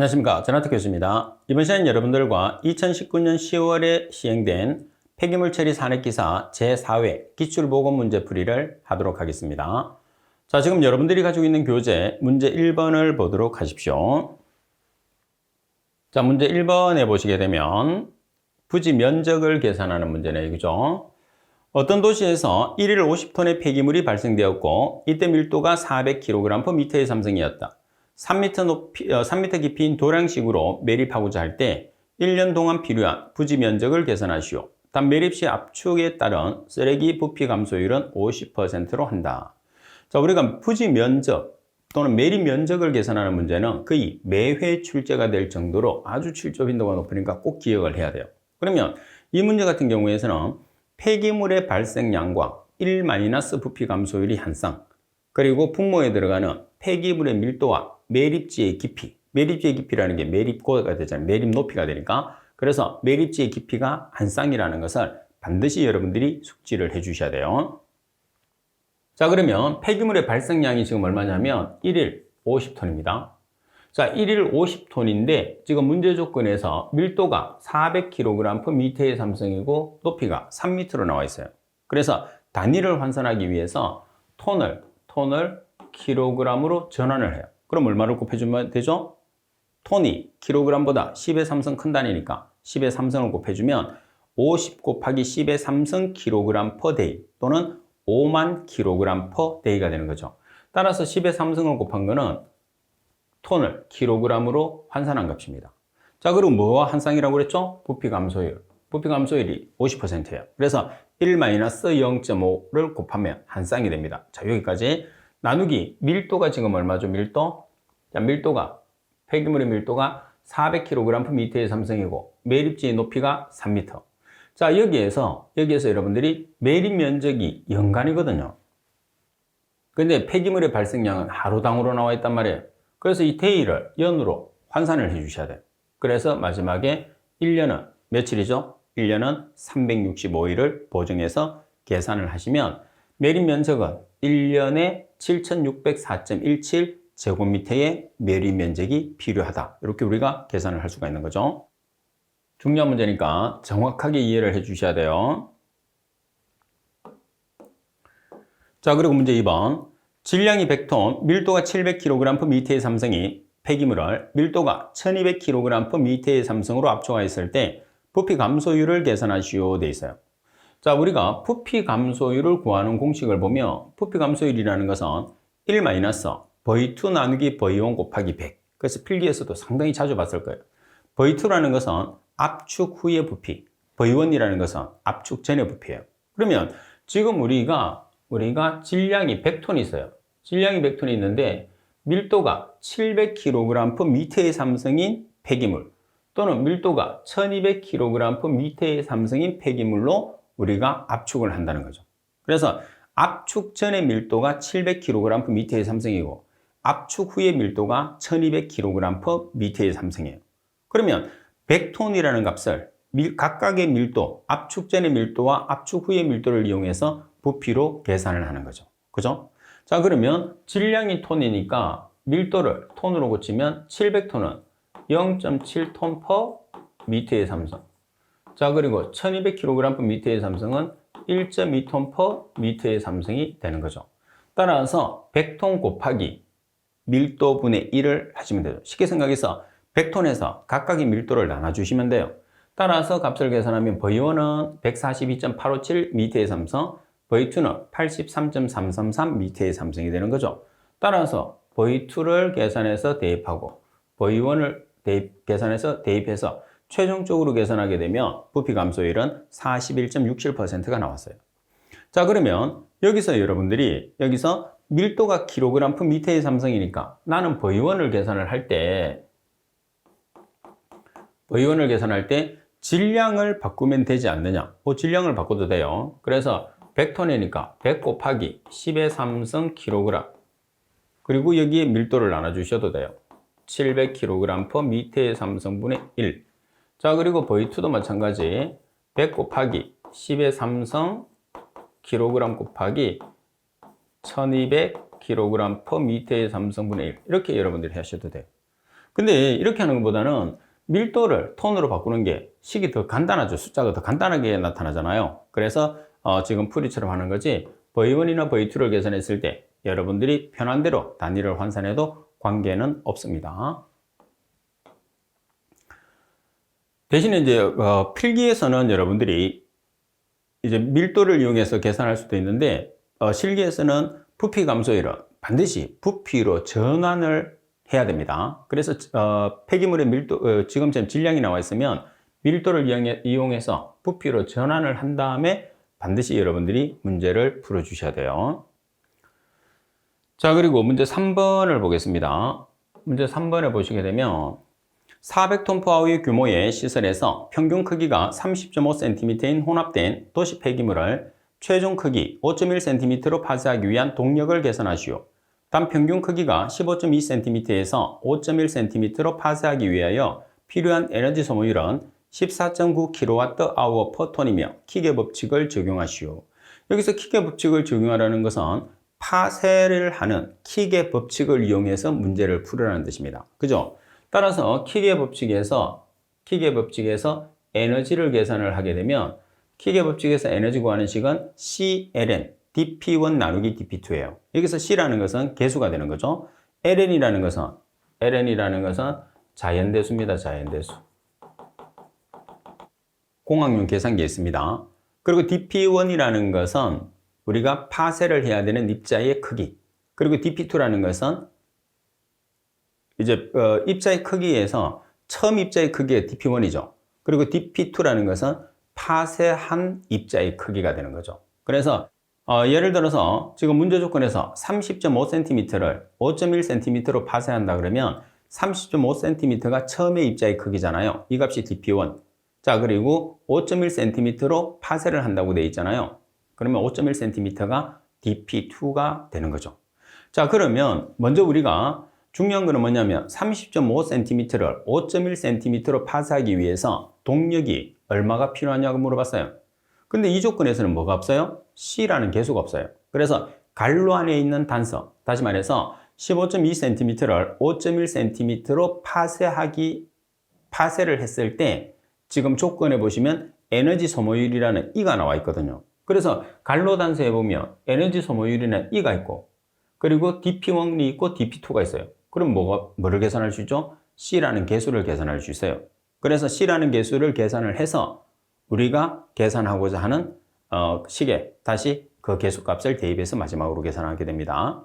안녕하십니까. 전하특 교수입니다. 이번 시간은 여러분들과 2019년 10월에 시행된 폐기물 처리 산업기사 제4회 기출보건 문제풀이를 하도록 하겠습니다. 자, 지금 여러분들이 가지고 있는 교재 문제 1번을 보도록 하십시오. 자, 문제 1번에 보시게 되면 부지 면적을 계산하는 문제네요. 그죠? 어떤 도시에서 1일 50톤의 폐기물이 발생되었고 이때 밀도가 400kg/m의 삼성이었다. 3m 깊이인 도량식으로 매립하고자 할 때 1년 동안 필요한 부지 면적을 계산하시오. 단 매립 시 압축에 따른 쓰레기 부피 감소율은 50%로 한다. 자, 우리가 부지 면적 또는 매립 면적을 계산하는 문제는 거의 매회 출제가 될 정도로 아주 출제 빈도가 높으니까 꼭 기억을 해야 돼요. 그러면 이 문제 같은 경우에서는 폐기물의 발생량과 1- 부피 감소율이 한쌍, 그리고 분모에 들어가는 폐기물의 밀도와 매립지의 깊이, 매립지의 깊이라는 게 매립고가 되잖아요. 매립 높이가 되니까. 그래서 매립지의 깊이가 한 쌍이라는 것을 반드시 여러분들이 숙지를 해 주셔야 돼요. 자, 그러면 폐기물의 발생량이 지금 얼마냐면 1일 50톤입니다. 자, 1일 50톤인데 지금 문제 조건에서 밀도가 400kg/m의 삼성이고 높이가 3m로 나와 있어요. 그래서 단위를 환산하기 위해서 톤을 킬로그램으로 전환을 해요. 그럼 얼마를 곱해주면 되죠? 톤이 킬로그램보다 10의 3승 큰 단위니까 10의 3승을 곱해주면 50 곱하기 10의 3승 킬로그램 per day 또는 5만 킬로그램 per day가 되는 거죠. 따라서 10의 3승을 곱한 거는 톤을 킬로그램으로 환산한 값입니다. 자, 그럼 뭐와 한 쌍이라고 그랬죠? 부피 감소율. 부피 감소율이 50%예요. 그래서 1-0.5를 곱하면 한 쌍이 됩니다. 자, 여기까지. 나누기 밀도가 지금 얼마죠? 밀도? 자, 밀도가 폐기물의 밀도가 400kg/m의 삼성이고 매립지의 높이가 3m. 자, 여기에서 여러분들이 매립 면적이 연간이거든요. 근데 폐기물의 발생량은 하루당으로 나와 있단 말이에요. 그래서 이 데이를 연으로 환산을 해 주셔야 돼요. 그래서 마지막에 1년은 며칠이죠? 1년은 365일을 보정해서 계산을 하시면 매립 면적은 1년에 7604.17 제곱미터의 매립 면적이 필요하다. 이렇게 우리가 계산을 할 수가 있는 거죠. 중요한 문제니까 정확하게 이해를 해 주셔야 돼요. 자, 그리고 문제 2번. 질량이 100톤, 밀도가 700kg/m의 삼성이 폐기물을 밀도가 1200kg/m의 삼성으로 압축하였을 때 부피 감소율을 계산하시오 돼 있어요. 자, 우리가 부피 감소율을 구하는 공식을 보면 부피 감소율이라는 것은 1- V2 나누기 V1 곱하기 100. 그래서 필기에서도 상당히 자주 봤을 거예요. V2라는 것은 압축 후의 부피, V1이라는 것은 압축 전의 부피예요. 그러면 지금 우리가 질량이 100톤이 있어요. 질량이 100톤이 있는데 밀도가 700kg/m의 삼성인 폐기물 또는 밀도가 1200kg/m의 삼성인 폐기물로 우리가 압축을 한다는 거죠. 그래서 압축 전의 밀도가 700kg/m의 삼성이고 압축 후의 밀도가 1200kg/m의 삼성이에요. 그러면 100톤이라는 값을 각각의 밀도, 압축 전의 밀도와 압축 후의 밀도를 이용해서 부피로 계산을 하는 거죠. 그죠? 자, 그러면 질량이 톤이니까 밀도를 톤으로 고치면 700톤은 0.7톤 per 미터의 삼성. 자, 그리고 1200kg/m의 삼성은 1.2톤 per 미터의 삼성이 되는 거죠. 따라서 100톤 곱하기 밀도분의 1을 하시면 돼요. 쉽게 생각해서 100톤에서 각각의 밀도를 나눠주시면 돼요. 따라서 값을 계산하면 V1은 142.857 미터의 삼성, V2는 83.333 미터의 삼성이 되는 거죠. 따라서 V2를 계산해서 대입하고 V1을 계산해서 대입해서 최종적으로 계산하게 되면 부피 감소율은 41.67%가 나왔어요. 자, 그러면 여기서 여러분들이 밀도가 kg/m의 삼성이니까 나는 V1을 계산을 할 때 질량을 바꾸면 되지 않느냐? 질량을 바꿔도 돼요. 그래서 100톤이니까 100 곱하기 10의 삼성 kg. 그리고 여기에 밀도를 나눠주셔도 돼요. 700kg/m의 삼성분의 1. 자, 그리고 V2도 마찬가지 100 곱하기 10의 삼성 kg 곱하기 1200kg/m의 삼성분의 1. 이렇게 여러분들이 하셔도 돼요. 근데 이렇게 하는 것보다는 밀도를 톤으로 바꾸는 게 식이 더 간단하죠. 숫자가 더 간단하게 나타나잖아요. 그래서 지금 풀이처럼 하는 거지 V1이나 V2를 계산했을 때 여러분들이 편한 대로 단위를 환산해도 관계는 없습니다. 대신에 이제 필기에서는 여러분들이 이제 밀도를 이용해서 계산할 수도 있는데 실기에서는 부피 감소율은 반드시 부피로 전환을 해야 됩니다. 그래서 폐기물의 밀도 지금처럼 질량이 나와 있으면 밀도를 이용해서 부피로 전환을 한 다음에 반드시 여러분들이 문제를 풀어 주셔야 돼요. 자, 그리고 문제 3번을 보겠습니다. 문제 3번에 보시게 되면 400톤/의 규모의 시설에서 평균 크기가 30.5cm인 혼합된 도시 폐기물을 최종 크기 5.1cm로 파쇄하기 위한 동력을 계산하시오. 단 평균 크기가 15.2cm에서 5.1cm로 파쇄하기 위하여 필요한 에너지 소모율은 14.9kWh/톤이며 킥의 법칙을 적용하시오. 여기서 킥의 법칙을 적용하라는 것은 파쇄를 하는 킥의 법칙을 이용해서 문제를 풀으라는 뜻입니다. 그죠? 따라서 킥의 법칙에서 에너지를 계산을 하게 되면 킥의 법칙에서 에너지 구하는 식은 CLN, dP1 나누기 dP2예요. 여기서 C라는 것은 계수가 되는 거죠. LN이라는 것은 자연대수입니다. 자연대수. 공학용 계산기에 있습니다. 그리고 dP1이라는 것은 우리가 파쇄를 해야 되는 입자의 크기. 그리고 dP2라는 것은 이제 입자의 크기에서 처음 입자의 크기가 dP1이죠. 그리고 dP2라는 것은 파쇄한 입자의 크기가 되는 거죠. 그래서 예를 들어서 지금 문제 조건에서 30.5cm를 5.1cm로 파쇄한다 그러면 30.5cm가 처음의 입자의 크기잖아요. 이 값이 dP1. 자, 그리고 5.1cm로 파쇄를 한다고 되어 있잖아요. 그러면 5.1cm가 dP2가 되는 거죠. 자, 그러면 먼저 우리가 중요한 거는 뭐냐면 30.5cm를 5.1cm로 파쇄하기 위해서 동력이 얼마가 필요하냐고 물어봤어요. 근데 이 조건에서는 뭐가 없어요? C라는 계수가 없어요. 그래서 갈로 안에 있는 단서, 다시 말해서 15.2cm를 5.1cm로 파쇄를 했을 때 지금 조건에 보시면 에너지 소모율이라는 E가 나와 있거든요. 그래서 갈로 단서에 보면 에너지 소모율이라는 E가 있고 그리고 dP1이 있고 dP2가 있어요. 그럼 뭐를 계산할 수 있죠? C라는 계수를 계산할 수 있어요. 그래서 C라는 계수를 계산을 해서 우리가 계산하고자 하는 식에 다시 그 계수값을 대입해서 마지막으로 계산하게 됩니다.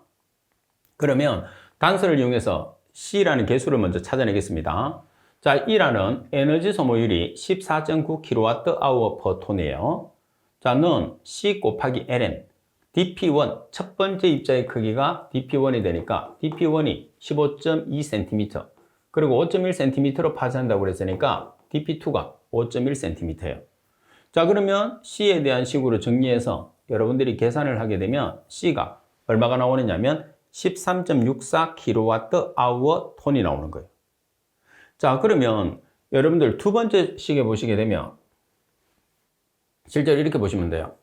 그러면 단서를 이용해서 C라는 계수를 먼저 찾아내겠습니다. 자, E라는 에너지 소모율이 14.9kWh/톤이에요. 자, 는 C 곱하기 LN dP1, 첫 번째 입자의 크기가 dP1이 되니까 dP1이 15.2cm 그리고 5.1cm로 파쇄한다고 그랬으니까 dP2가 5.1cm예요. 자, 그러면 C에 대한 식으로 정리해서 여러분들이 계산을 하게 되면 C가 얼마가 나오느냐면 13.64kWh/톤이 나오는 거예요. 자, 그러면 여러분들 두 번째 식에 보시게 되면 실제로 이렇게 보시면 돼요.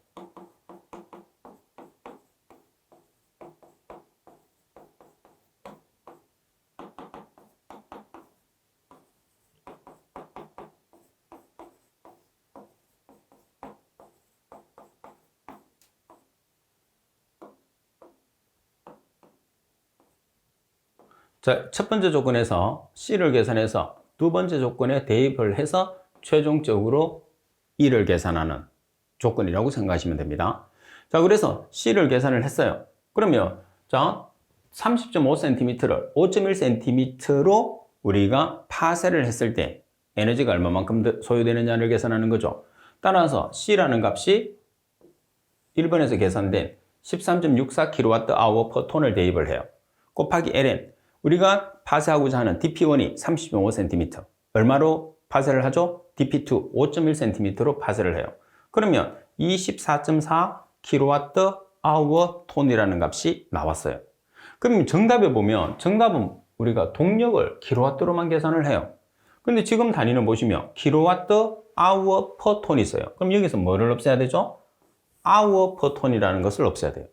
자, 첫 번째 조건에서 C를 계산해서 두 번째 조건에 대입을 해서 최종적으로 E를 계산하는 조건이라고 생각하시면 됩니다. 자, 그래서 C를 계산을 했어요. 그러면 자, 30.5cm를 5.1cm로 우리가 파쇄를 했을 때 에너지가 얼마만큼 소요되느냐를 계산하는 거죠. 따라서 C라는 값이 1번에서 계산된 13.64kWh/톤을 대입을 해요. 곱하기 LN 우리가 파쇄하고자 하는 dP1이 30.5cm 얼마로 파쇄를 하죠? dP2 5.1cm로 파쇄를 해요. 그러면 24.4kWh/톤이라는 값이 나왔어요. 그럼 정답에 보면 정답은 우리가 동력을 킬로와트로만 계산을 해요. 근데 지금 단위는 보시면 kWh/톤이 있어요. 그럼 여기서 뭐를 없애야 되죠? hour/ton이라는 것을 없애야 돼요.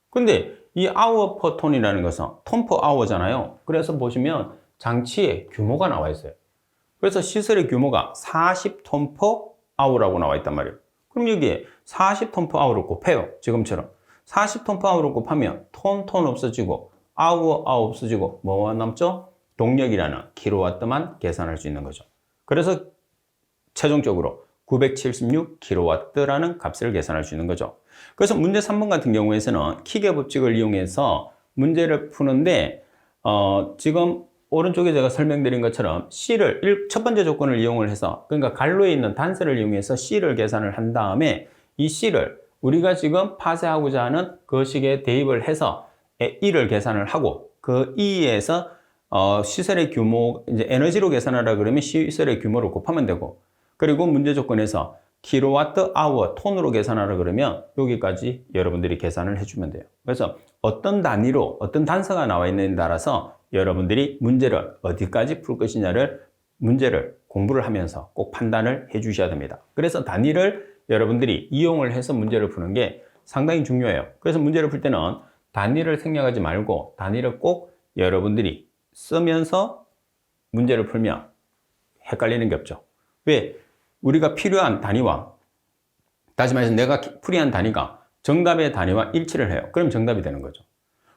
근데 이 hour/ton이라는 것은 톤/hour잖아요. 그래서 보시면 장치의 규모가 나와 있어요. 그래서 시설의 규모가 40톤 per hour라고 나와 있단 말이에요. 그럼 여기에 40톤 per hour를 곱해요. 지금처럼. 40톤 per hour를 곱하면 톤 없어지고 hour 없어지고 뭐만 남죠? 동력이라는 킬로와트만 계산할 수 있는 거죠. 그래서 최종적으로 976kW라는 값을 계산할 수 있는 거죠. 그래서 문제 3번 같은 경우에서는 킥의 법칙을 이용해서 문제를 푸는데 지금 오른쪽에 제가 설명드린 것처럼 C를 첫 번째 조건을 이용을 해서, 그러니까 갈로에 있는 단서를 이용해서 C를 계산을 한 다음에 이 C를 우리가 지금 파쇄하고자 하는 그 식에 대입을 해서 E를 계산을 하고, 그 E에서 시설의 규모, 이제 에너지로 계산하라 그러면 시설의 규모를 곱하면 되고, 그리고 문제 조건에서 킬로와트 아워 톤으로 계산하라 그러면 여기까지 여러분들이 계산을 해주면 돼요. 그래서 어떤 단위로 어떤 단서가 나와 있느냐에 따라서 여러분들이 문제를 어디까지 풀 것이냐를 문제를 공부를 하면서 꼭 판단을 해 주셔야 됩니다. 그래서 단위를 여러분들이 이용을 해서 문제를 푸는 게 상당히 중요해요. 그래서 문제를 풀 때는 단위를 생략하지 말고 단위를 꼭 여러분들이 쓰면서 문제를 풀면 헷갈리는 게 없죠. 왜? 우리가 필요한 단위와, 다시 말해서 내가 풀이한 단위가 정답의 단위와 일치를 해요. 그럼 정답이 되는 거죠.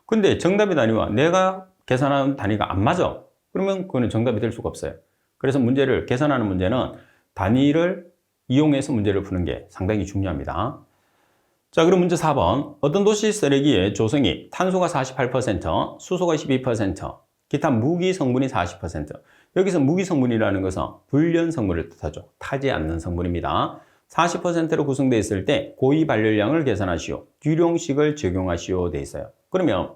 근데 정답의 단위와 내가 계산한 단위가 안 맞아. 그러면 그거는 정답이 될 수가 없어요. 그래서 문제를 계산하는 문제는 단위를 이용해서 문제를 푸는 게 상당히 중요합니다. 자, 그럼 문제 4번. 어떤 도시 쓰레기의 조성이 탄소가 48%, 수소가 12%, 기타 무기 성분이 40%. 여기서 무기 성분이라는 것은 불연 성분을 뜻하죠. 타지 않는 성분입니다. 40%로 구성되어 있을 때 고위 발열량을 계산하시오. 듀룡식을 적용하시오 돼 있어요. 그러면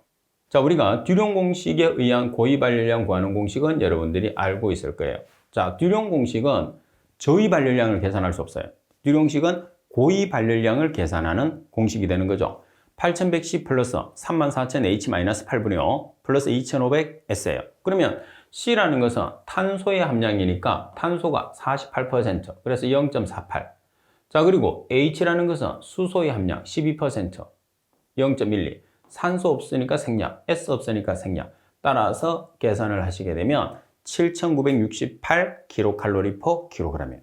자, 우리가 듀룡 공식에 의한 고위 발열량 구하는 공식은 여러분들이 알고 있을 거예요. 자, 듀룡 공식은 저위 발열량을 계산할 수 없어요. 듀룡식은 고위 발열량을 계산하는 공식이 되는 거죠. 8110 플러스 34,000H-8분의 5 플러스 2500S예요. 그러면 C라는 것은 탄소의 함량이니까 탄소가 48%, 그래서 0.48. 자, 그리고 H라는 것은 수소의 함량 12%, 0.12. 산소 없으니까 생략, S 없으니까 생략. 따라서 계산을 하시게 되면 7,968kcal per kg이에요.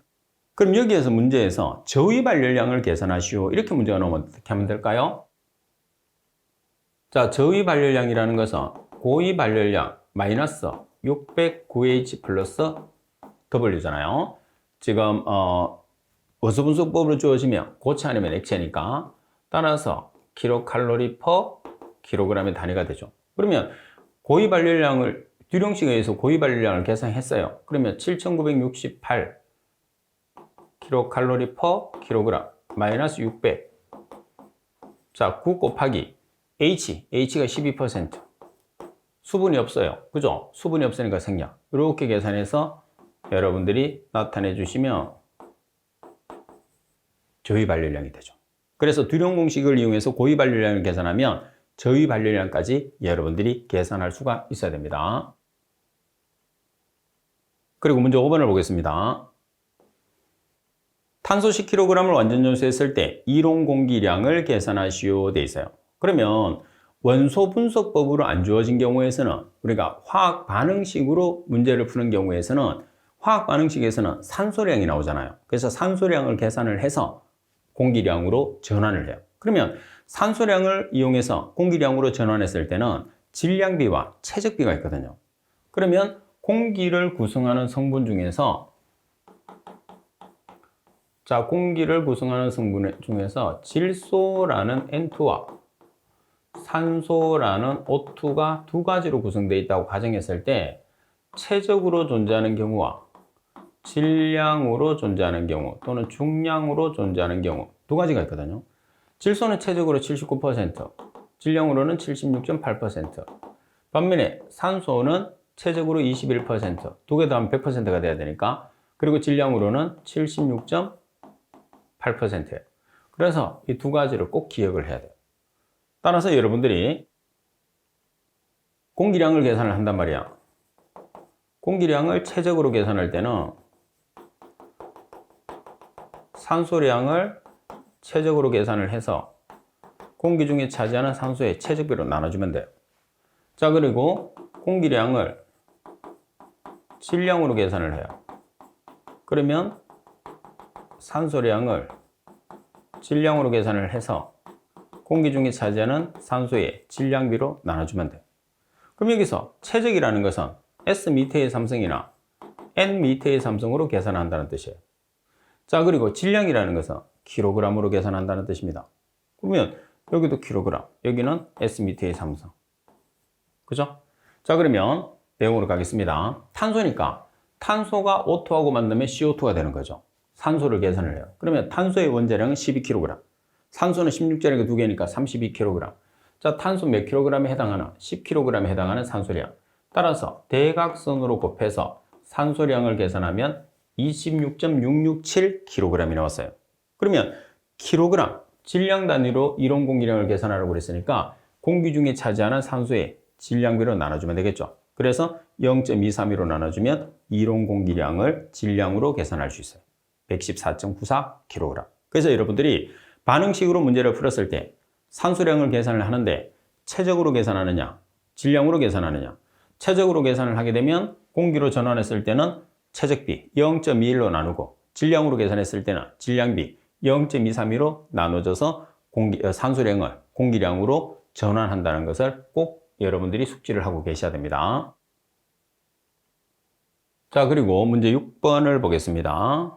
그럼 여기에서 문제에서 저위 발열량을 계산하시오. 이렇게 문제가 나오면 어떻게 하면 될까요? 자, 저위 발열량이라는 것은 고위 발열량 마이너스 609H 플러스 W잖아요. 지금 원소분석법으로 주어지면 고체 아니면 액체니까 따라서 킬로칼로리 퍼 킬로그램의 단위가 되죠. 그러면 고위 발열량을 듀룡식에 의해서 고위 발열량을 계산했어요. 그러면 7,968 킬로칼로리 퍼 킬로그램 마이너스 600. 자, 9 곱하기 H가 12%. 수분이 없어요. 그죠? 수분이 없으니까 생략. 이렇게 계산해서 여러분들이 나타내 주시면 저위 발열량이 되죠. 그래서 듀룡 공식을 이용해서 고위 발열량을 계산하면 저위 발열량까지 여러분들이 계산할 수가 있어야 됩니다. 그리고 문제 5번을 보겠습니다. 탄소 10kg을 완전 연소했을 때 이론 공기량을 계산하시오 돼 있어요. 그러면 원소 분석법으로 안 주어진 경우에서는 우리가 화학 반응식으로 문제를 푸는 경우에서는 화학 반응식에서는 산소량이 나오잖아요. 그래서 산소량을 계산을 해서 공기량으로 전환을 해요. 그러면 산소량을 이용해서 공기량으로 전환했을 때는 질량비와 최적비가 있거든요. 그러면 공기를 구성하는 성분 중에서 자, 공기를 구성하는 성분 중에서 질소라는 N2와 산소라는 O2가 두 가지로 구성되어 있다고 가정했을 때 최적으로 존재하는 경우와 질량으로 존재하는 경우 또는 중량으로 존재하는 경우 두 가지가 있거든요. 질소는 최적으로 79%, 질량으로는 76.8%. 반면에 산소는 최적으로 21%, 두 개 더하면 100%가 돼야 되니까, 그리고 질량으로는 76.8%예요. 그래서 이 두 가지를 꼭 기억을 해야 돼요. 따라서 여러분들이 공기량을 계산을 한단 말이야. 공기량을 최적으로 계산할 때는 산소량을 최적으로 계산을 해서 공기 중에 차지하는 산소의 최적비로 나눠주면 돼요. 자, 그리고 공기량을 질량으로 계산을 해요. 그러면 산소량을 질량으로 계산을 해서 공기 중에 차지하는 산소의 질량비로 나눠주면 돼요. 그럼 여기서 최적이라는 것은 S미터의 삼성이나 N미터의 삼성으로 계산한다는 뜻이에요. 자, 그리고 질량이라는 것은 킬로그램으로 계산한다는 뜻입니다. 그러면 여기도 킬로그램, 여기는 S미터의 삼성. 그죠? 자, 그러면 내용으로 가겠습니다. 탄소니까 탄소가 O2하고 만나면 CO2가 되는 거죠. 산소를 계산을 해요. 그러면 탄소의 원자량은 12kg. 산소는 16자리가 2개니까 32kg. 자, 탄소 몇 킬로그램에 해당하나? 10kg에 해당하는 산소량. 따라서 대각선으로 곱해서 산소량을 계산하면 26.667kg이 나왔어요. 그러면 킬로그램, 질량 단위로 이론 공기량을 계산하라고 그랬으니까 공기 중에 차지하는 산소의 질량비로 나눠주면 되겠죠. 그래서 0.232로 나눠주면 이론 공기량을 질량으로 계산할 수 있어요. 114.94kg. 그래서 여러분들이 반응식으로 문제를 풀었을 때 산소량을 계산을 하는데 최적으로 계산하느냐, 질량으로 계산하느냐. 최적으로 계산을 하게 되면 공기로 전환했을 때는 최적비 0.21로 나누고 질량으로 계산했을 때는 질량비 0.232로 나눠져서 산소량을 공기량으로 전환한다는 것을 꼭 여러분들이 숙지를 하고 계셔야 됩니다. 자, 그리고 문제 6번을 보겠습니다.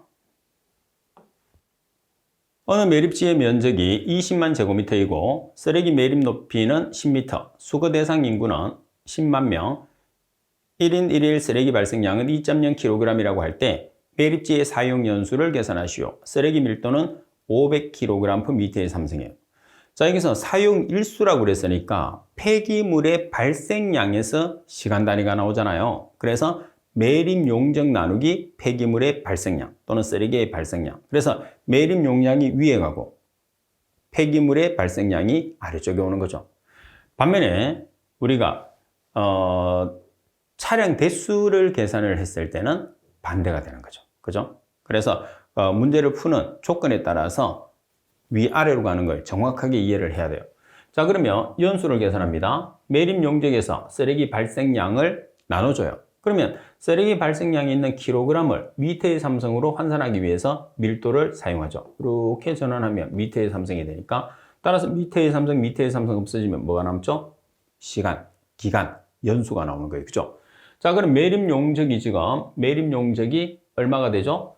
어느 매립지의 면적이 20만 제곱미터이고 쓰레기 매립 높이는 10m, 수거 대상 인구는 10만 명, 1인 1일 쓰레기 발생량은 2.0kg이라고 할 때 매립지의 사용 연수를 계산하시오. 쓰레기 밀도는 500kg/m에 삼성이에요. 자, 여기서 사용 일수라고 그랬으니까 폐기물의 발생량에서 시간 단위가 나오잖아요. 그래서 매립 용적 나누기 폐기물의 발생량 또는 쓰레기의 발생량. 그래서 매립 용량이 위에 가고 폐기물의 발생량이 아래쪽에 오는 거죠. 반면에 우리가 차량 대수를 계산을 했을 때는 반대가 되는 거죠. 그죠? 그래서 문제를 푸는 조건에 따라서 위아래로 가는 걸 정확하게 이해를 해야 돼요. 자, 그러면 연수를 계산합니다. 매립 용적에서 쓰레기 발생량을 나눠줘요. 그러면 쓰레기 발생량이 있는 킬로그램을 미터의 삼성으로 환산하기 위해서 밀도를 사용하죠. 이렇게 전환하면 미터의 삼성이 되니까 따라서 미터의 삼성, 미터의 삼성 없어지면 뭐가 남죠? 시간, 기간, 연수가 나오는 거예요. 그죠? 자, 그럼 매립 용적이 지금 매립 용적이 얼마가 되죠?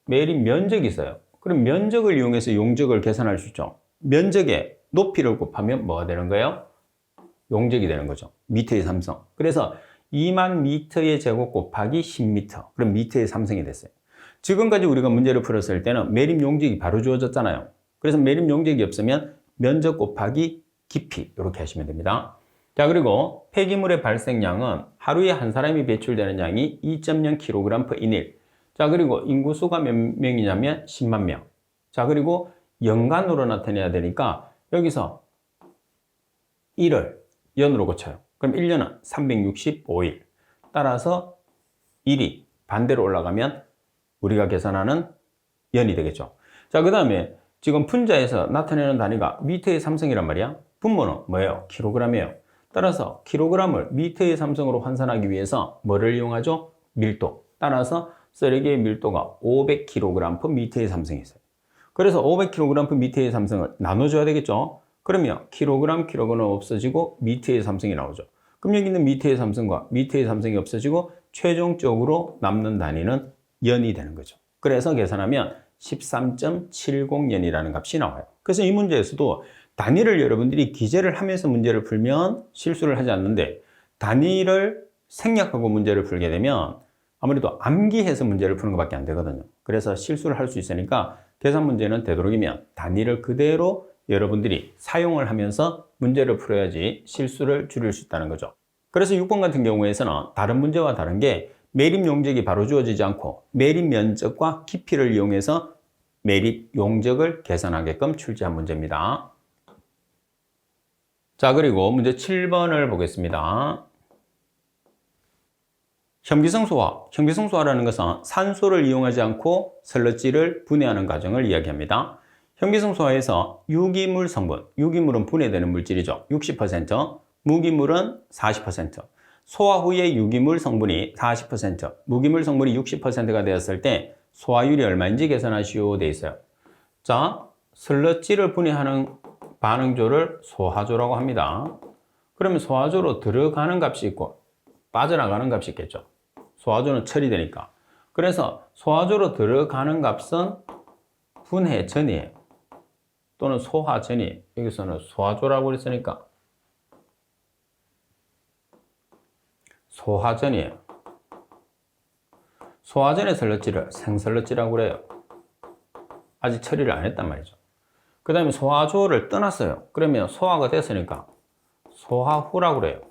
매립 면적이 있어요. 그럼 면적을 이용해서 용적을 계산할 수 있죠. 면적의 높이를 곱하면 뭐가 되는 거예요? 용적이 되는 거죠. 미터의 삼성. 그래서 2만 미터의 제곱 곱하기 10m. 그럼 미터의 삼성이 됐어요. 지금까지 우리가 문제를 풀었을 때는 매립 용적이 바로 주어졌잖아요. 그래서 매립 용적이 없으면 면적 곱하기 깊이 이렇게 하시면 됩니다. 자, 그리고 폐기물의 발생량은 하루에 한 사람이 배출되는 양이 2.0kg/인일. 자, 그리고 인구수가 몇 명이냐면 10만 명. 자, 그리고 연간으로 나타내야 되니까 여기서 1을 연으로 고쳐요. 그럼 1년은 365일. 따라서 1이 반대로 올라가면 우리가 계산하는 연이 되겠죠. 자, 그 다음에 지금 분자에서 나타내는 단위가 미터의 삼성이란 말이야. 분모는 뭐예요? 킬로그램이에요. 따라서 킬로그램을 미터의 삼성으로 환산하기 위해서 뭐를 이용하죠? 밀도. 따라서 쓰레기의 밀도가 500kg/m의 삼성이 있어요. 그래서 500kg/m의 삼성을 나눠줘야 되겠죠? 그러면 킬로그램 없어지고 미터의 삼성이 나오죠. 그럼 여기 있는 미터의 삼성과 미터의 삼성이 없어지고 최종적으로 남는 단위는 연이 되는 거죠. 그래서 계산하면 13.70연이라는 값이 나와요. 그래서 이 문제에서도 단위를 여러분들이 기재를 하면서 문제를 풀면 실수를 하지 않는데 단위를 생략하고 문제를 풀게 되면 아무래도 암기해서 문제를 푸는 것밖에 안 되거든요. 그래서 실수를 할 수 있으니까 계산 문제는 되도록이면 단위를 그대로 여러분들이 사용을 하면서 문제를 풀어야지 실수를 줄일 수 있다는 거죠. 그래서 6번 같은 경우에서는 다른 문제와 다른 게 매립 용적이 바로 주어지지 않고 매립 면적과 깊이를 이용해서 매립 용적을 계산하게끔 출제한 문제입니다. 자, 그리고 문제 7번을 보겠습니다. 현기성소화. 현기성소화라는 것은 산소를 이용하지 않고 설러지를 분해하는 과정을 이야기합니다. 현기성소화에서 유기물 성분, 유기물은 분해되는 물질이죠. 60%, 무기물은 40%. 소화 후에 유기물 성분이 40%, 무기물 성분이 60%가 되었을 때 소화율이 얼마인지 계산하시오 돼 있어요. 자, 슬러지를 분해하는 반응조를 소화조라고 합니다. 그러면 소화조로 들어가는 값이 있고 빠져나가는 값이 있겠죠. 소화조는 처리되니까. 그래서 소화조로 들어가는 값은 분해 전이에요. 또는 소화 전이. 여기서는 소화조라고 그랬으니까 소화전이에요. 소화전의 슬러지를 생슬러지라고 그래요. 아직 처리를 안 했단 말이죠. 그 다음에 소화조를 떠났어요. 그러면 소화가 됐으니까 소화후라고 그래요.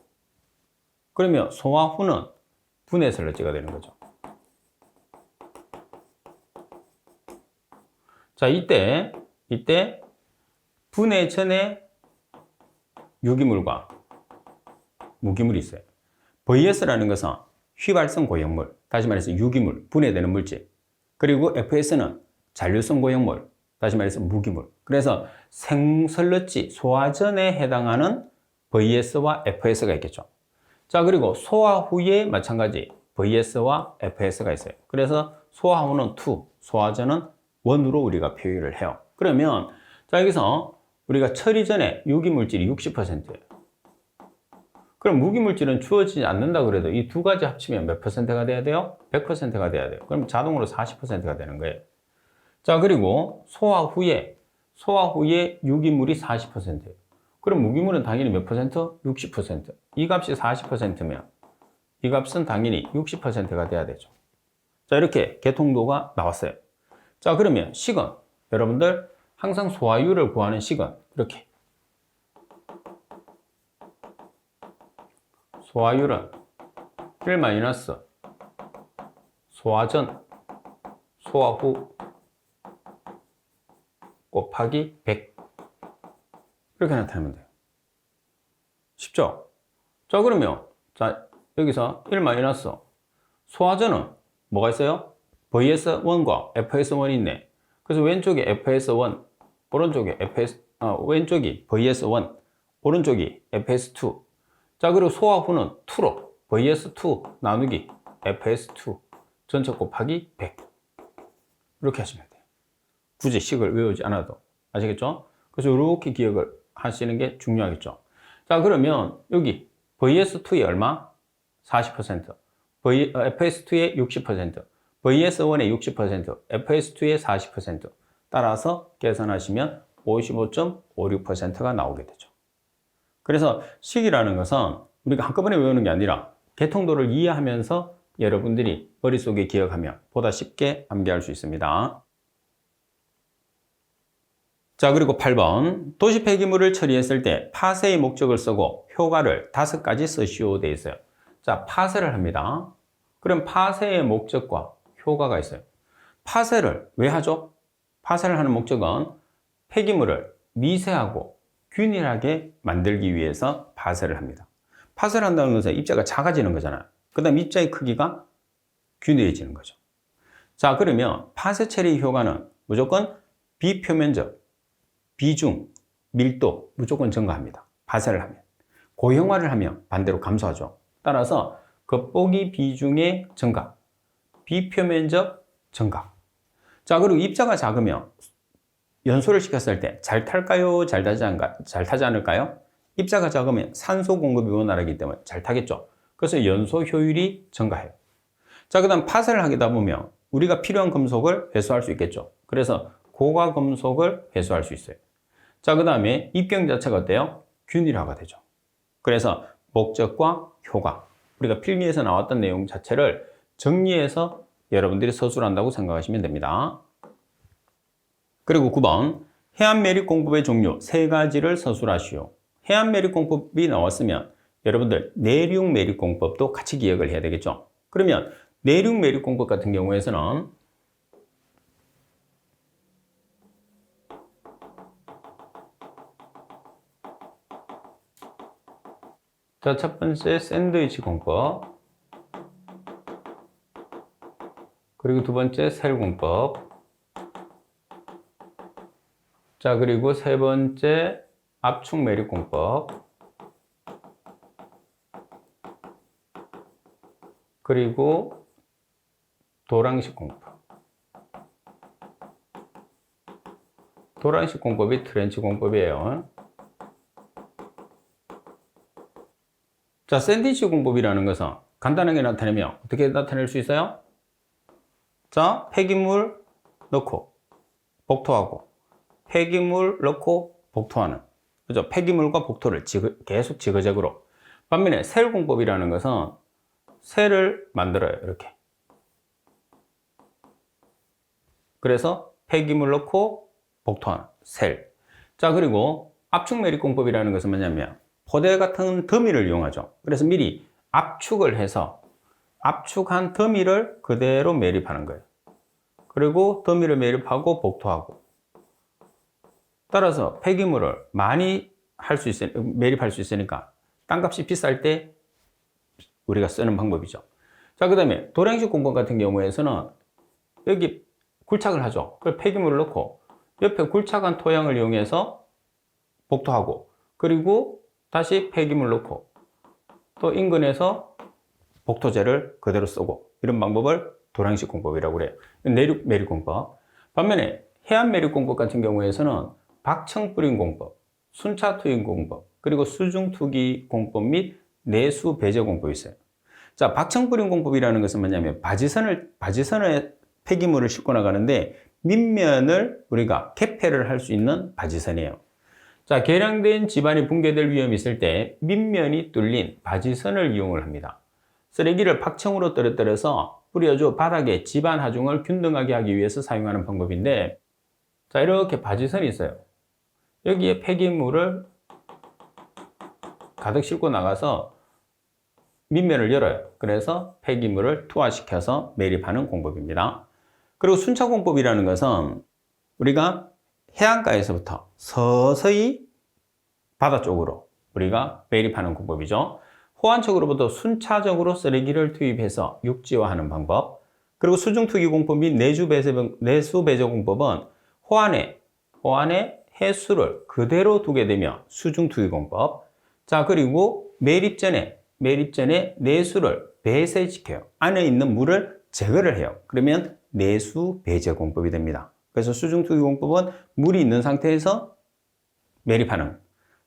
그러면 소화후는 분해 슬러지가 되는 거죠. 자, 이때 분해 전에 유기물과 무기물이 있어요. VS라는 것은 휘발성 고형물, 다시 말해서 유기물, 분해되는 물질. 그리고 FS는 잔류성 고형물, 다시 말해서 무기물. 그래서 생슬러지, 소화전에 해당하는 VS와 FS가 있겠죠. 자, 그리고 소화 후에 마찬가지 VS와 FS가 있어요. 그래서 소화 후는 2, 소화전은 1으로 우리가 표기를 해요. 그러면 자, 여기서 우리가 처리 전에 유기물질이 60%예요. 그럼 무기물질은 주어지지 않는다 그래도 이 두 가지 합치면 몇 %가 돼야 돼요? 100%가 돼야 돼요. 그럼 자동으로 40%가 되는 거예요. 자, 그리고 소화 후에 유기물이 40%예요. 그럼 무기물은 당연히 몇 %? 60%. 이 값이 40%면 이 값은 당연히 60%가 돼야 되죠. 자, 이렇게 개통도가 나왔어요. 자, 그러면 식은 여러분들 항상 소화율을 구하는 식은 이렇게 소화율은 1 소화전, 소화후 곱하기 100 이렇게 나타내면 돼요. 쉽죠? 자, 그러면 자, 여기서 1 소화전은 뭐가 있어요? VS1과 FS1이 있네. 그래서 왼쪽에 FS1, 오른쪽에 왼쪽이 VS1, 오른쪽이 FS2. 자, 그리고 소화 후는 2로 VS2 나누기 FS2 전체 곱하기 100 이렇게 하시면 돼요. 굳이 식을 외우지 않아도. 아시겠죠? 그래서 이렇게 기억을 하시는 게 중요하겠죠. 자, 그러면 여기 VS2에 얼마? 40%, FS2에 60%, VS1에 60%, FS2에 40%. 따라서 계산하시면 55.56%가 나오게 되죠. 그래서 식이라는 것은 우리가 한꺼번에 외우는 게 아니라 개통도를 이해하면서 여러분들이 머릿속에 기억하면 보다 쉽게 암기할 수 있습니다. 자, 그리고 8번 도시 폐기물을 처리했을 때 파쇄의 목적을 쓰고 효과를 5가지 쓰시오 되어 있어요. 자, 파쇄를 합니다. 그럼 파쇄의 목적과 효과가 있어요. 파쇄를 왜 하죠? 파쇄를 하는 목적은 폐기물을 미세하고 균일하게 만들기 위해서 파쇄를 합니다. 파쇄를 한다는 것은 입자가 작아지는 거잖아요. 그 다음 입자의 크기가 균일해지는 거죠. 자, 그러면 파쇄 처리 효과는 무조건 비표면적, 비중, 밀도 무조건 증가합니다. 파쇄를 하면. 고형화를 하면 반대로 감소하죠. 따라서 겉보기 비중의 증가, 비표면적 증가. 자, 그리고 입자가 작으면 연소를 시켰을 때 잘 탈까요? 잘 타지 않을까요? 입자가 작으면 산소 공급이 원활하기 때문에 잘 타겠죠. 그래서 연소 효율이 증가해요. 자, 그 다음 파쇄를 하다 보면 우리가 필요한 금속을 회수할 수 있겠죠. 그래서 고가 금속을 회수할 수 있어요. 자, 그 다음에 입경 자체가 어때요? 균일화가 되죠. 그래서 목적과 효과, 우리가 필기에서 나왔던 내용 자체를 정리해서 여러분들이 서술을 한다고 생각하시면 됩니다. 그리고 9번 해안매립공법의 종류 3가지를 서술하시오. 해안매립공법이 나왔으면 여러분들 내륙매립공법도 같이 기억을 해야 되겠죠. 그러면 내륙매립공법 같은 경우에서는 자, 첫 번째 샌드위치 공법, 그리고 두 번째 셀 공법, 자, 그리고 세 번째 압축 매립 공법, 그리고 도랑식 공법. 도랑식 공법이 트렌치 공법이에요. 자, 샌드위치 공법이라는 것은 간단하게 나타내면 어떻게 나타낼 수 있어요? 자, 폐기물 넣고 복토하고 폐기물 넣고 복토하는, 그죠? 폐기물과 복토를 계속 지그재그로. 반면에 셀 공법이라는 것은 셀을 만들어요. 이렇게. 그래서 폐기물 넣고 복토하는 셀. 자, 그리고 압축 매립 공법이라는 것은 뭐냐면 포대 같은 더미를 이용하죠. 그래서 미리 압축을 해서 압축한 더미를 그대로 매립하는 거예요. 그리고 더미를 매립하고 복토하고. 따라서 폐기물을 많이 매립할 수 있으니까 땅값이 비쌀 때 우리가 쓰는 방법이죠. 자, 그 다음에 도량식 공법 같은 경우에서는 여기 굴착을 하죠. 그걸 폐기물을 넣고 옆에 굴착한 토양을 이용해서 복토하고, 그리고 다시 폐기물 넣고 또 인근에서 복토제를 그대로 쓰고, 이런 방법을 도량식 공법이라고 그래요. 내륙 매립 공법. 반면에 해안 매립 공법 같은 경우에서는 박청 뿌림 공법, 순차 투입 공법, 그리고 수중 투기 공법 및 내수 배제 공법이 있어요. 자, 박청 뿌림 공법이라는 것은 뭐냐면 바지선에 폐기물을 싣고 나가는데 밑면을 우리가 개폐를 할 수 있는 바지선이에요. 자, 개량된 집안이 붕괴될 위험이 있을 때 밑면이 뚫린 바지선을 이용을 합니다. 쓰레기를 박청으로 떨어뜨려서 뿌려줘 바닥에 집안 하중을 균등하게 하기 위해서 사용하는 방법인데, 자, 이렇게 바지선이 있어요. 여기에 폐기물을 가득 싣고 나가서 밑면을 열어요. 그래서 폐기물을 투하시켜서 매립하는 공법입니다. 그리고 순차 공법이라는 것은 우리가 해안가에서부터 서서히 바다 쪽으로 우리가 매립하는 공법이죠. 호안 쪽으로부터 순차적으로 쓰레기를 투입해서 육지화하는 방법. 그리고 수중 투기 공법 및 내수 배제 공법은 호안에 해수를 그대로 두게 되면 수중 투기 공법. 자, 그리고 매립 전에 내수를 배쇄시켜요. 안에 있는 물을 제거를 해요. 그러면 내수 배제 공법이 됩니다. 그래서 수중 투기 공법은 물이 있는 상태에서 매립하는,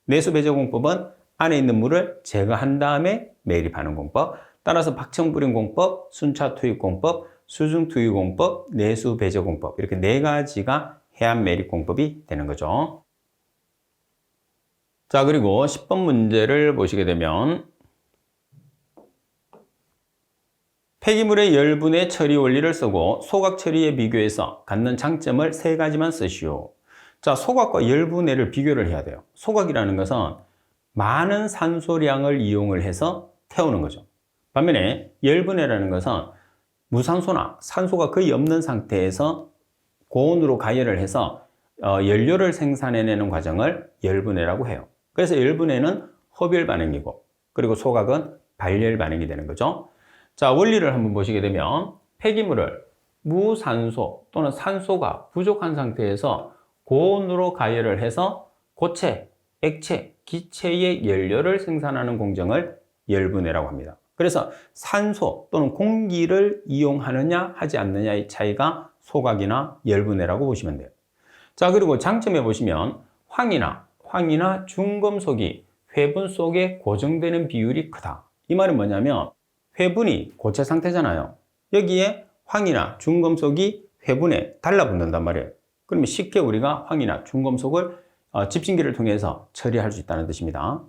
내수 배제 공법은 안에 있는 물을 제거한 다음에 매립하는 공법. 따라서 박청 뿌림 공법, 순차 투입 공법, 수중 투입 공법, 내수 배제 공법, 이렇게 네 가지가 해안 매립 공법이 되는 거죠. 자, 그리고 10번 문제를 보시게 되면 폐기물의 열분해 처리 원리를 쓰고 소각 처리에 비교해서 갖는 장점을 세 가지만 쓰시오. 자, 소각과 열분해를 비교를 해야 돼요. 소각이라는 것은 많은 산소량을 이용을 해서 태우는 거죠. 반면에 열분해라는 것은 무산소나 산소가 거의 없는 상태에서 고온으로 가열을 해서 연료를 생산해내는 과정을 열분해라고 해요. 그래서 열분해는 흡열 반응이고, 그리고 소각은 발열 반응이 되는 거죠. 자, 원리를 한번 보시게 되면 폐기물을 무산소 또는 산소가 부족한 상태에서 고온으로 가열을 해서 고체, 액체, 기체의 연료를 생산하는 공정을 열분해라고 합니다. 그래서 산소 또는 공기를 이용하느냐 하지 않느냐의 차이가 소각이나 열분해라고 보시면 돼요. 자, 그리고 장점에 보시면 황이나 중금속이 회분 속에 고정되는 비율이 크다. 이 말은 뭐냐면 회분이 고체 상태잖아요. 여기에 황이나 중금속이 회분에 달라붙는단 말이에요. 그러면 쉽게 우리가 황이나 중금속을 집진기를 통해서 처리할 수 있다는 뜻입니다.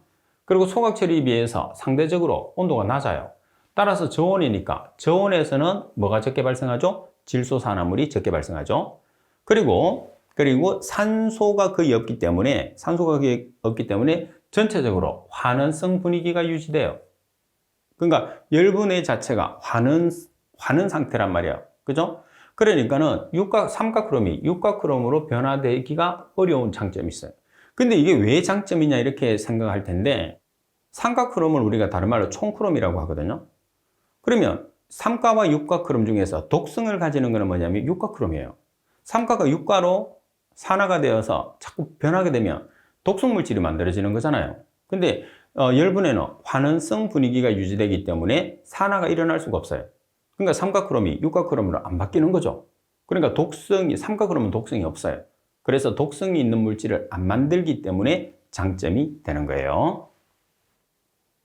그리고 소각 처리에 비해서 상대적으로 온도가 낮아요. 따라서 저온이니까 저온에서는 뭐가 적게 발생하죠? 질소산화물이 적게 발생하죠. 그리고 산소가 거의 없기 때문에 전체적으로 환원성 분위기가 유지돼요. 그러니까 열분해 자체가 환원 상태란 말이에요. 그죠? 그러니까는 삼각크롬이 육각크롬으로 변화되기가 어려운 장점이 있어요. 근데 이게 왜 장점이냐 이렇게 생각할 텐데, 삼각크롬을 우리가 다른 말로 총크롬이라고 하거든요. 그러면 삼가와 육가크롬 중에서 독성을 가지는 것은 뭐냐면 육가크롬이에요. 삼가가 육가로 산화가 되어서 자꾸 변하게 되면 독성 물질이 만들어지는 거잖아요. 근데 열분에는 환원성 분위기가 유지되기 때문에 산화가 일어날 수가 없어요. 그러니까 삼각크롬이 육각크롬으로 안 바뀌는 거죠. 그러니까 삼각크롬은 독성이 없어요. 그래서 독성이 있는 물질을 안 만들기 때문에 장점이 되는 거예요.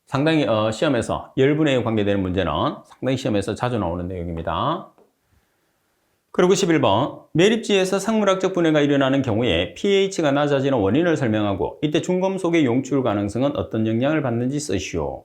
상당히 시험에서 열분에 관계되는 문제는 상당히 시험에서 자주 나오는 내용입니다. 그리고 11번 매립지에서 생물학적 분해가 일어나는 경우에 pH가 낮아지는 원인을 설명하고 이때 중금속의 용출 가능성은 어떤 영향을 받는지 쓰시오.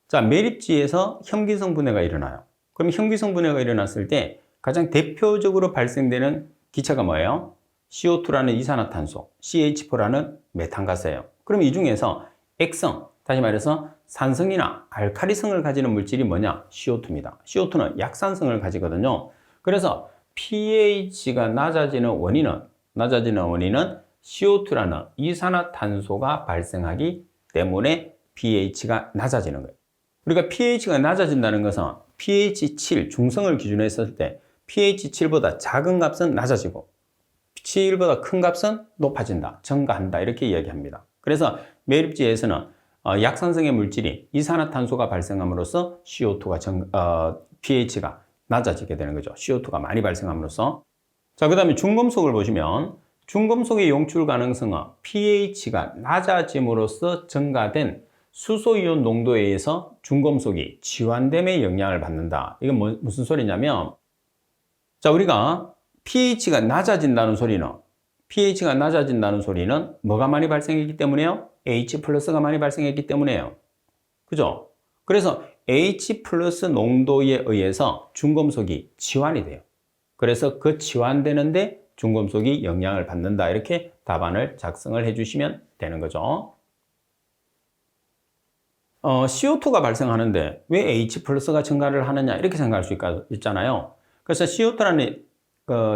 자, 매립지에서 혐기성 분해가 일어나요. 그럼 혐기성 분해가 일어났을 때 가장 대표적으로 발생되는 기체가 뭐예요? CO2라는 이산화탄소, CH4라는 메탄가스예요. 그럼 이 중에서 액성, 다시 말해서 산성이나 알카리성을 가지는 물질이 뭐냐? CO2입니다. CO2는 약산성을 가지거든요. 그래서 pH가 낮아지는 원인은 CO2라는 이산화탄소가 발생하기 때문에 pH가 낮아지는 거예요. 우리가 pH가 낮아진다는 것은 pH 7 중성을 기준으로 했을 때 pH 7보다 작은 값은 낮아지고 pH 1보다 큰 값은 높아진다, 증가한다 이렇게 이야기합니다. 그래서 매립지에서는 약산성의 물질이 이산화탄소가 발생함으로써 CO2가 pH가 낮아지게 되는 거죠. CO2가 많이 발생함으로써. 자, 그 다음에 중금속을 보시면 중금속의 용출 가능성은 pH가 낮아짐으로써 증가된 수소이온 농도에 의해서 중금속이 지환됨에 영향을 받는다. 이건 무슨 소리냐면, 자, 우리가 pH가 낮아진다는 소리는 뭐가 많이 발생했기 때문에요? H+가 많이 발생했기 때문에요. 그죠? 그래서 H+ 농도에 의해서 중금속이 지환이 돼요. 그래서 그 지환되는데 중금속이 영향을 받는다. 이렇게 답안을 작성을 해주시면 되는 거죠. CO2가 발생하는데 왜 H+가 증가를 하느냐 이렇게 생각할 수 있잖아요. 그래서 CO2라는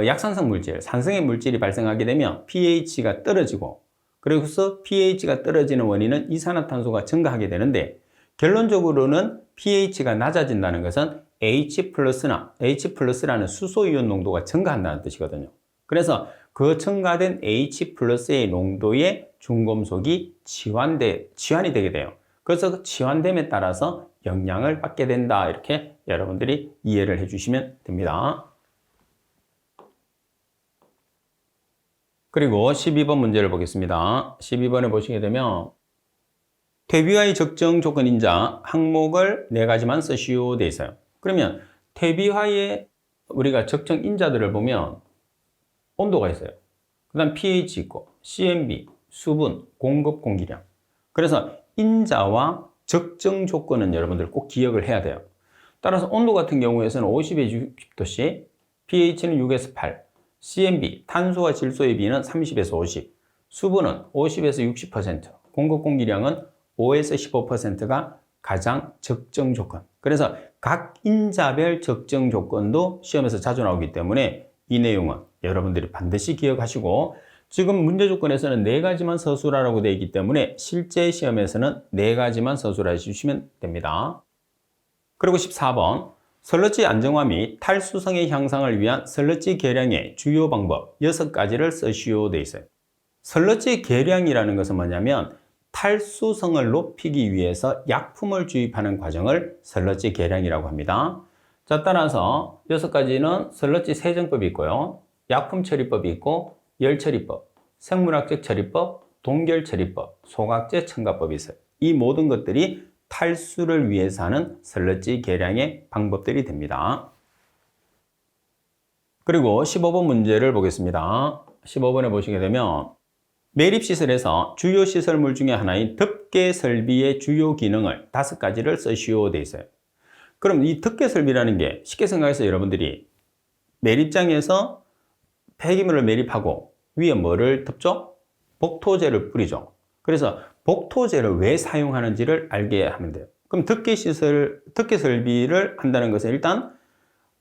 약산성 물질, 산성의 물질이 발생하게 되면 pH가 떨어지고 그래서 pH가 떨어지는 원인은 이산화탄소가 증가하게 되는데 결론적으로는 pH가 낮아진다는 것은 H+라는 수소이온 농도가 증가한다는 뜻이거든요. 그래서 그 증가된 H+의 농도에 중금속이 지환이 되게 돼요. 그래서 그 지환됨에 따라서 영향을 받게 된다. 이렇게 여러분들이 이해를 해주시면 됩니다. 그리고 12번 문제를 보겠습니다. 12번에 보시게 되면 퇴비화의 적정 조건인자 항목을 4가지만 쓰시오 돼 있어요. 그러면 퇴비화의 우리가 적정 인자들을 보면 온도가 있어요. 그 다음 pH 있고 CMB, 수분, 공급 공기량. 그래서 인자와 적정 조건은 여러분들 꼭 기억을 해야 돼요. 따라서 온도 같은 경우에서는 50에서 60도씨, pH는 6에서 8, CMB, 탄소와 질소의 비는 30에서 50, 수분은 50에서 60%, 공급 공기량은 5에서 15%가 가장 적정 조건. 그래서 각 인자별 적정 조건도 시험에서 자주 나오기 때문에 이 내용은 여러분들이 반드시 기억하시고 지금 문제 조건에서는 4가지만 서술하라고 되어 있기 때문에 실제 시험에서는 4가지만 서술해 주시면 됩니다. 그리고 14번 슬러지 안정화 및 탈수성의 향상을 위한 슬러지 계량의 주요 방법 6가지를 쓰시오 되어 있어요. 슬러지 계량이라는 것은 뭐냐면 탈수성을 높이기 위해서 약품을 주입하는 과정을 슬러지 계량이라고 합니다. 자, 따라서 6가지는 슬러지 세정법이 있고요. 약품 처리법이 있고 열 처리법, 생물학적 처리법, 동결 처리법, 소각제 첨가법이 있어요. 이 모든 것들이 탈수를 위해서 하는 슬러지 계량의 방법들이 됩니다. 그리고 15번 문제를 보겠습니다. 15번에 보시게 되면 매립시설에서 주요 시설물 중에 하나인 덮개 설비의 주요 기능을 5가지를 쓰시오 되어 있어요. 그럼 이 덮개 설비라는 게 쉽게 생각해서 여러분들이 매립장에서 폐기물을 매립하고 위에 뭐를 덮죠? 복토제를 뿌리죠. 그래서 복토제를 왜 사용하는지를 알게 하면 돼요. 그럼 덮개 설비를 한다는 것은 일단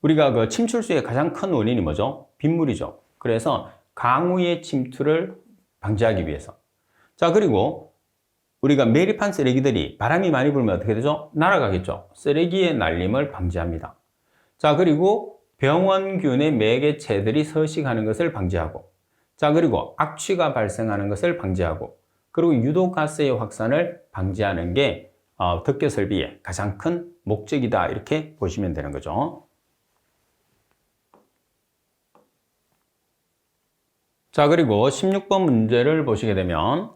우리가 그 침출수의 가장 큰 원인이 뭐죠? 빗물이죠. 그래서 강우의 침투를 방지하기 위해서. 자, 그리고 우리가 매립한 쓰레기들이 바람이 많이 불면 어떻게 되죠? 날아가겠죠. 쓰레기의 날림을 방지합니다. 자, 그리고 병원균의 매개체들이 서식하는 것을 방지하고, 자, 그리고 악취가 발생하는 것을 방지하고, 그리고 유독가스의 확산을 방지하는 게 덕교 설비의 가장 큰 목적이다 이렇게 보시면 되는 거죠. 자, 그리고 16번 문제를 보시게 되면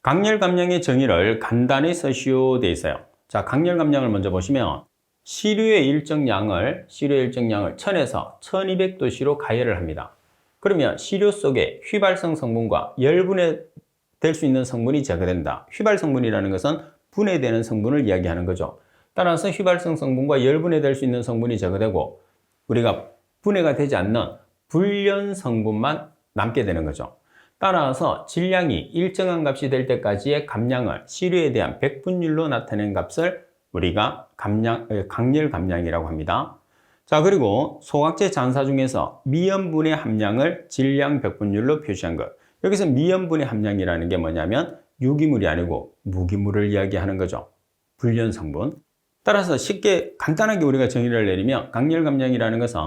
강렬 감량의 정의를 간단히 쓰시오 돼 있어요. 자, 강렬 감량을 먼저 보시면 시류의 일정 양을 1000에서 1200도씨로 가열을 합니다. 그러면 시류 속에 휘발성 성분과 열분해될 수 있는 성분이 제거된다. 휘발 성분이라는 것은 분해되는 성분을 이야기하는 거죠. 따라서 휘발성 성분과 열분해될 수 있는 성분이 제거되고 우리가 분해가 되지 않는 불연 성분만 남게 되는 거죠. 따라서 질량이 일정한 값이 될 때까지의 감량을 시류에 대한 백분율로 나타낸 값을 우리가 강렬 감량이라고 합니다. 자, 그리고 소각제 잔사 중에서 미염분의 함량을 질량 백분율로 표시한 것. 여기서 미염분의 함량이라는 게 뭐냐면 유기물이 아니고 무기물을 이야기하는 거죠. 불연 성분. 따라서 쉽게 간단하게 우리가 정의를 내리면 강렬 감량이라는 것은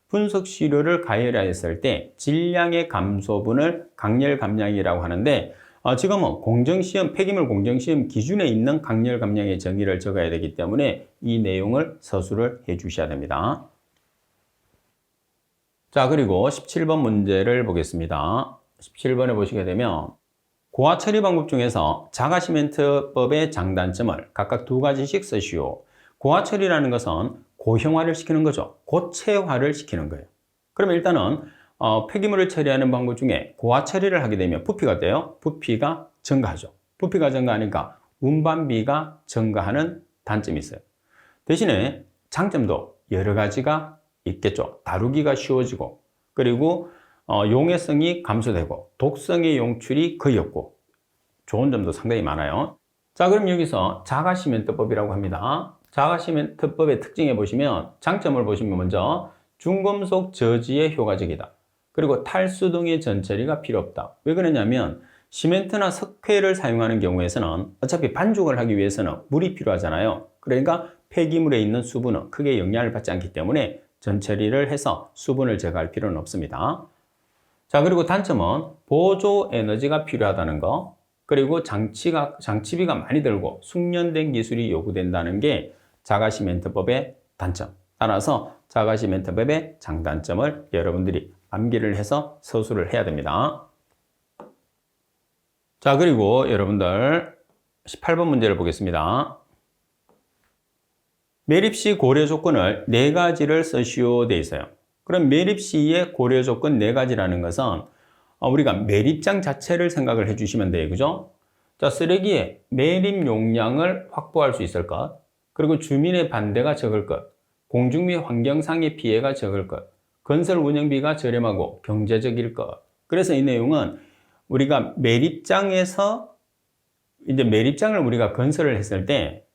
분석 시료를 가열하였을 때 질량의 감소분을 강렬 감량이라고 하는데 지금은 공정시험, 폐기물 공정시험 기준에 있는 강렬 감량의 정의를 적어야 되기 때문에 이 내용을 서술을 해 주셔야 됩니다. 자, 그리고 17번 문제를 보겠습니다. 17번에 보시게 되면 고화 처리 방법 중에서 자가 시멘트법의 장단점을 각각 두 가지씩 쓰시오. 고화 처리라는 것은 고형화를 시키는 거죠. 고체화를 시키는 거예요. 그럼 일단은 폐기물을 처리하는 방법 중에 고화 처리를 하게 되면 부피가 돼요. 부피가 증가하죠. 부피가 증가하니까 운반비가 증가하는 단점이 있어요. 대신에 장점도 여러 가지가 있겠죠. 다루기가 쉬워지고 그리고 용해성이 감소되고 독성의 용출이 거의 없고 좋은 점도 상당히 많아요. 자, 그럼 여기서 자가시멘트법이라고 합니다. 자가시멘트법의 특징에 보시면 장점을 보시면 먼저 중금속 저지에 효과적이다. 그리고 탈수 등의 전처리가 필요 없다. 왜 그러냐면 시멘트나 석회를 사용하는 경우에서는 어차피 반죽을 하기 위해서는 물이 필요하잖아요. 그러니까 폐기물에 있는 수분은 크게 영향을 받지 않기 때문에 전처리를 해서 수분을 제거할 필요는 없습니다. 자, 그리고 단점은 보조 에너지가 필요하다는 거, 그리고 장치비가 많이 들고 숙련된 기술이 요구된다는 게 자가시멘트법의 단점. 따라서 자가시멘트법의 장단점을 여러분들이 암기를 해서 서술을 해야 됩니다. 자, 그리고 여러분들 18번 문제를 보겠습니다. 매립 시 고려 조건을 4가지를 쓰시오 돼 있어요. 그럼 매립 시의 고려 조건 4가지라는 것은 우리가 매립장 자체를 생각을 해주시면 돼요. 그죠? 자, 쓰레기의 매립 용량을 확보할 수 있을 것, 그리고 주민의 반대가 적을 것, 공중 및 환경상의 피해가 적을 것, 건설 운영비가 저렴하고 경제적일 것. 그래서 이 내용은 우리가 매립장에서 이제 매립장을 우리가 건설을 했을 때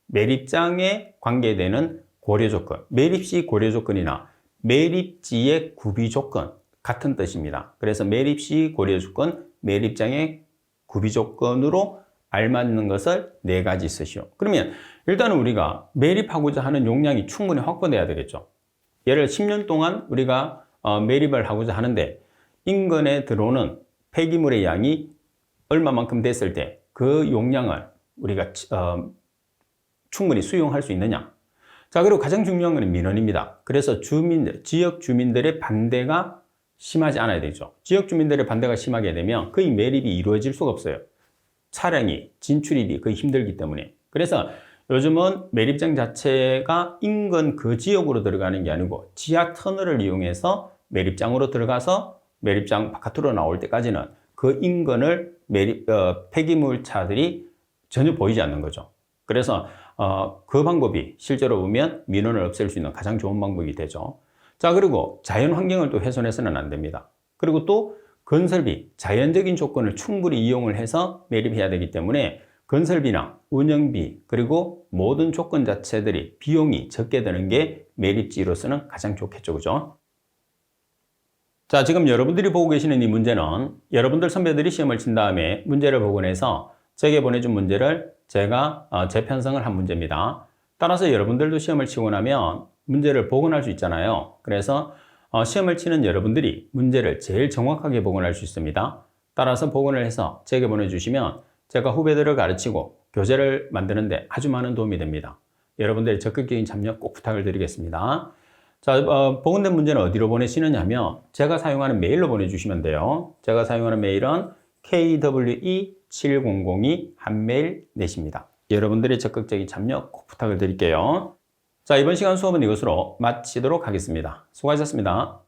매립장에 관계되는 고려 조건, 매립시 고려 조건이나 매립지의 구비 조건 같은 뜻입니다. 그래서 매립시 고려 조건, 매립장의 구비 조건으로 알맞는 것을 4가지 쓰시오. 그러면 일단은 우리가 매립하고자 하는 용량이 충분히 확보돼야 되겠죠. 예를 10년 동안 우리가 매립을 하고자 하는데 인근에 들어오는 폐기물의 양이 얼마만큼 됐을 때 그 용량을 우리가 충분히 수용할 수 있느냐. 자, 그리고 가장 중요한 것은 민원입니다. 그래서 지역 주민들의 반대가 심하지 않아야 되죠. 지역 주민들의 반대가 심하게 되면 거의 매립이 이루어질 수가 없어요. 차량이 진출입이 거의 힘들기 때문에. 그래서 요즘은 매립장 자체가 인근 그 지역으로 들어가는 게 아니고 지하 터널을 이용해서 매립장으로 들어가서 매립장 바깥으로 나올 때까지는 그 인근을 폐기물 차들이 전혀 보이지 않는 거죠. 그래서 그 방법이 실제로 보면 민원을 없앨 수 있는 가장 좋은 방법이 되죠. 자, 그리고 자연 환경을 또 훼손해서는 안 됩니다. 그리고 또 건설비, 자연적인 조건을 충분히 이용을 해서 매립해야 되기 때문에 건설비나 운영비 그리고 모든 조건 자체들이 비용이 적게 드는 게 매립지로서는 가장 좋겠죠. 그죠? 자, 지금 여러분들이 보고 계시는 이 문제는 여러분들 선배들이 시험을 친 다음에 문제를 복원해서 제게 보내준 문제를 제가 재편성을 한 문제입니다. 따라서 여러분들도 시험을 치고 나면 문제를 복원할 수 있잖아요. 그래서 시험을 치는 여러분들이 문제를 제일 정확하게 복원할 수 있습니다. 따라서 복원을 해서 제게 보내주시면 제가 후배들을 가르치고 교재를 만드는데 아주 많은 도움이 됩니다. 여러분들의 적극적인 참여 꼭 부탁을 드리겠습니다. 자, 복원된 문제는 어디로 보내시느냐 하면 제가 사용하는 메일로 보내주시면 돼요. 제가 사용하는 메일은 kwe7002@mail.net입니다. 여러분들의 적극적인 참여 꼭 부탁을 드릴게요. 자, 이번 시간 수업은 이것으로 마치도록 하겠습니다. 수고하셨습니다.